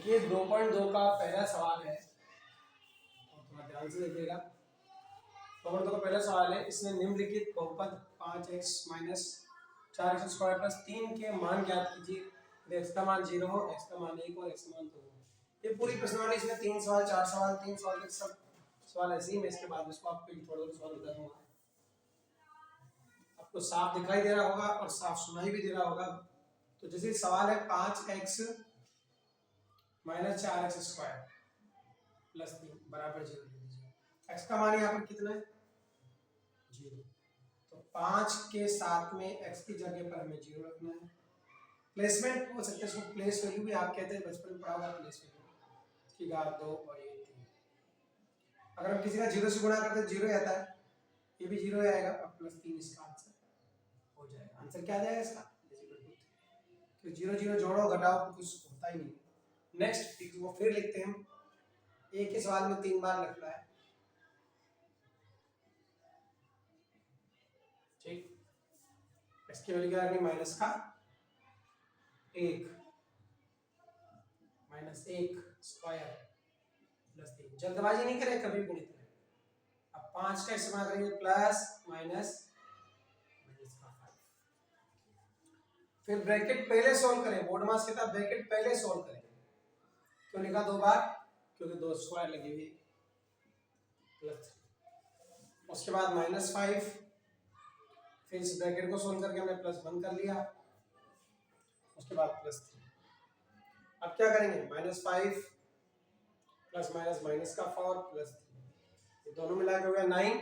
देखिए 2.2 का पहला सवाल है, और थोड़ा ध्यान से देखिएगा। 2.2 का पहला सवाल है, इसने निम्नलिखित बहुपद 5x minus 4x square plus 3 के मान ज्ञात कीजिए। x का मान 0 हो, x का मान 1 और x का मान 2 हो। ये पूरी प्रश्नावली, इसमें 3 सवाल 4 सवाल 3 सवाल तक सब सवाल ऐसे ही। मैं इसके बाद इसको आपको थोड़ा सवाल बता दूंगा। आपको साफ दिखाई दे रहा होगा और साफ सुनाई भी दे रहा होगा। तो जैसे सवाल है 5x minus 4x square plus 3 बराबर 0 ले लीजिए। x का मान यहाँ पर कितना है? 0। तो 5 के साथ में x की जगह पर हमें 0 रखना है। प्लेसमेंट हो सकता है, इसको प्लेस वैल्यू भी आप कहते हैं, बचपन में पढ़ा हुआ प्लेस वैल्यू की घात 2 और ये 3। अगर हम किसी का 0 से गुणा करते हैं 0 आता है, ये भी 0 आएगा और प्लस 3 इसका आंसर हो जाएगा। आंसर क्या आ जाएगा इसका? तो 0 0 जोड़ो घटाओ कुछ होता ही नहीं। नेक्स्ट वो फिर लिखते हैं, एक ही सवाल में 3 बार लिखना है। ठीक, इसकी वैल्यू क्या रखनी? माइनस का 1 माइनस 1 स्क्वायर प्लस 3। जल्दबाजी नहीं करें कभी भी गणित में। अब 5 का इस्तेमाल करेंगे, प्लस माइनस माइनस का 5। फिर ब्रैकेट पहले सॉल्व करें, बोर्ड मास के साथ ब्रैकेट पहले सॉल्व करें। क्यों लिखा 2 बार? क्योंकि 2 स्क्वायर लगी हुई प्लस 3। उसके बाद माइनस 5, फिर इस ब्रैकेट को सोल्व करके हमने प्लस 1 कर लिया। उसके बाद प्लस 3। अब क्या करेंगे? माइनस 5 प्लस माइनस माइनस का 4 प्लस 3, ये दोनों मिला के हो गया 9।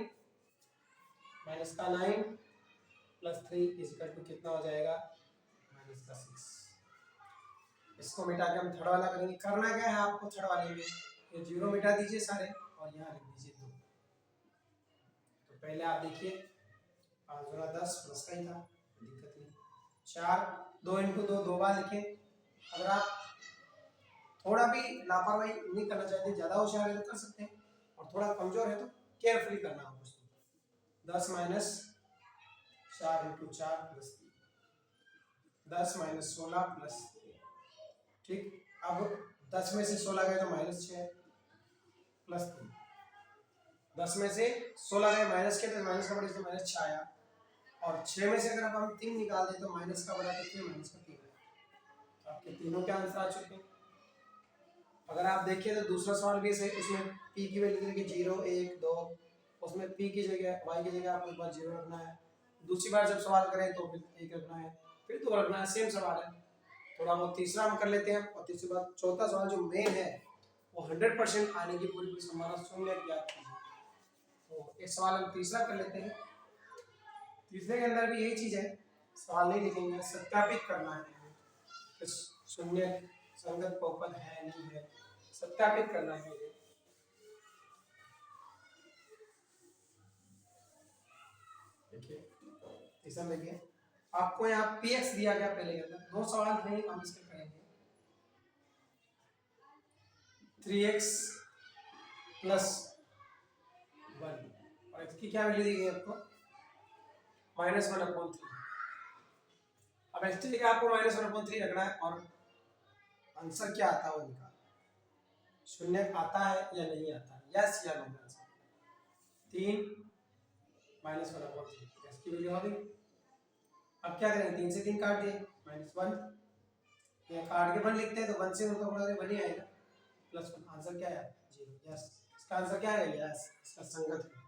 माइनस का 9 प्लस 3 इक्वल टू कितना हो जाएगा? माइनस का 6। इसको मिटा के हम थर्ड वाला करेंगे। करना क्या है आपको थर्ड वाले में? ये 0 मिटा दीजिए सारे और यहाँ लिख दीजिए 2। तो पहले आप देखिए 5 गुना 10 प्लस का ही था, दिक्कत नहीं। 4 2 इंटू 2 2 बार लिखे। अगर आप थोड़ा भी लापरवाही नहीं करना चाहते, ज्यादा होशियार है तो कर सकते हैं, और थोड़ा कमजोर है तो केयरफुली करना होगा उसको। 10 minus 4 into 4 plus 3, 10 minus 16 plus 3। ठीक, अब 10 में से 16 गए तो माइनस 6 प्लस 3। 10 में से 16 गए माइनस के, तो माइनस का बड़ा तो माइनस 6 आया। और 6 में से अगर आप हम 3 निकाल दें तो माइनस का बड़ा कितना? माइनस का 3 है। तो आपके तीनों के आंसर आ चुके हैं। अगर आप देखिए तो दूसरा सवाल भी है, उसमें p की वैल्यू देखिए 0 1 2, उसमें p की जगह y की जगह आपको एक बार 0 रखना है। दूसरी बार जब सवाल करें तो फिर 1 रखना है, फिर 2 रखना है। सेम सवाल है। थोड़ा बहुत तीसरा हम कर लेते हैं, और तीसरी बार चौथा सवाल जो मेन है वो 100% आने की पूरी संभावना शून्य ज्ञात कीजिए। तो एक सवाल हम तीसरा कर लेते हैं। तीसरे के अंदर भी यही चीज है, सवाल नहीं लिखेंगे, सत्यापित करना है कि शून्य संगत बहुपद है नहीं है, सत्यापित करना है मुझे। देखिए तीसरा देखिए, आपको यहाँ px दिया गया पहले के अंदर। 2 सवाल नहीं हम इसके करेंगे। 3x प्लस 1 और x की क्या वैल्यू दी गई आपको? -1/3। अब x की जगह आपको -1/3 रखना है, और आंसर क्या आता है वो निकाल। शून्य आता है या नहीं आता, यस या नो आंसर। 3 -1/3 इसकी वैल्यू हो गई। अब क्या करेंगे? 3 से 3 काट दिए, -1, ये काट के 1 लिखते हैं तो 1 से उनका गुणा करें 1 ही आएगा, +1। आंसर क्या है? 0। यस, इसका आंसर क्या है? यस, इसका संगत है।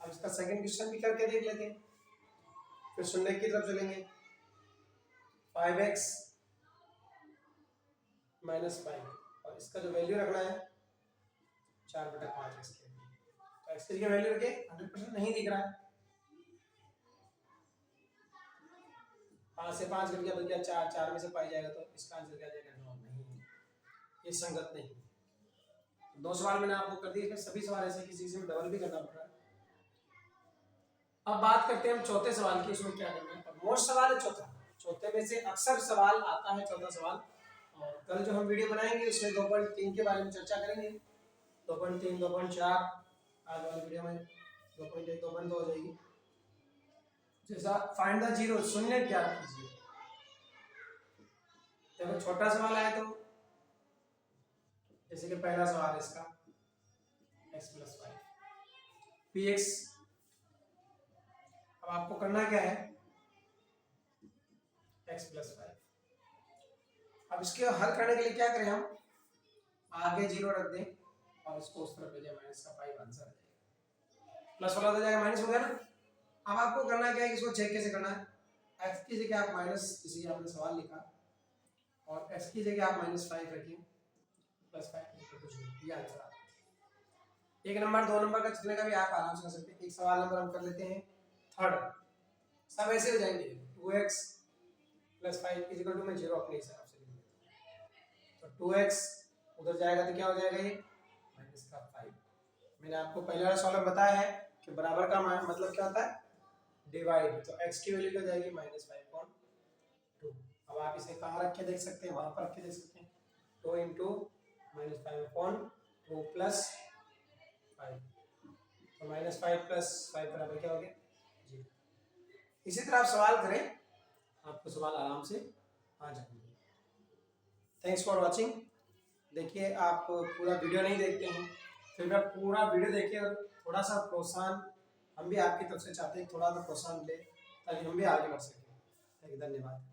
अब इसका सेकंड क्वेश्चन भी करके देख लेते हैं, फिर शून्य की तरफ चलेंगे। 5x -5, और इसका जो वैल्यू रखना है 4/5x के। तो x की वैल्यू रखे 100% नहीं दिख रहा है। 5 से 5 कट गया, बल्कि 4 4 में से पाई जाएगा, तो इसका आंसर क्या जाएगा? 9 नहीं, ये संगत नहीं। 2 सवाल मैंने आपको कर दिए, सभी सवाल ऐसे किसी से डबल भी करना पड़ रहा है। अब बात करते हैं हम चौथे सवाल की, उसमें क्या करना है। मोस्ट सवाल है चौथा, चौथे में से अक्सर सवाल आता है चौथा सवाल। और कल जो हम वीडियो बनाएंगे उसमें 2.3 के बारे में चर्चा करेंगे। 2.3 2.4 आज वाली वीडियो में 2.1 2.2 हो जाएगी। जैसा फाइंड द जीरो, शून्य ज्ञात कीजिए। जब छोटा सवाल आए तो जैसे कि पहला सवाल है इसका x प्लस 5 px। अब आपको करना क्या है, x प्लस 5। अब इसके हल करने के लिए क्या करें, हम आगे 0 रख दें और इसको उस तरफ ले जाए, माइनस का 5 आंसर आ जाएगा, प्लस वाला हो जाएगा माइनस हो गया ना। अब आपको करना क्या है, इसको चेक कैसे करना है, x की जगह आप माइनस, इसी आपने सवाल लिखा, और x की जगह आप -5 रखिए, प्लस 5 कुछ नहीं, ये आंसर आ गया। 1 नंबर 2 नंबर का जितने का भी आप आराम से कर सकते हैं। एक सवाल नंबर हम कर लेते हैं थर्ड, सब ऐसे हो जाएंगे, 2x प्लस 5 इक्वल टू, मैं 0 अपने हिसाब से लिख देता हूँ, तो 2x उधर जाएगा तो क्या हो जाएगा, ये माइनस का 5। मैंने आपको पहले वाला सवाल में बताया है कि बराबर का मतलब क्या होता है, डिवाइड, तो x की वैल्यू क्या जाएगी -5/2। अब आप इसे कहाँ रख के देख सकते हैं, वहां पर रख के देख सकते हैं, 2 इंटू -5/2 प्लस 5, तो -5 प्लस 5 बराबर क्या हो गया, 0। इसी तरह आप सवाल करें, आपको सवाल आराम से आ जाएंगे। Thanks for watching. देखिए आप पूरा वीडियो नहीं देखते हैं, फिर भी आप पूरा वीडियो देखिए और थोड़ा सा प्रोत्साहन हम भी आपकी तरफ से चाहते हैं, थोड़ा सा प्रोत्साहन ले ताकि हम भी आगे बढ़ सकें। धन्यवाद।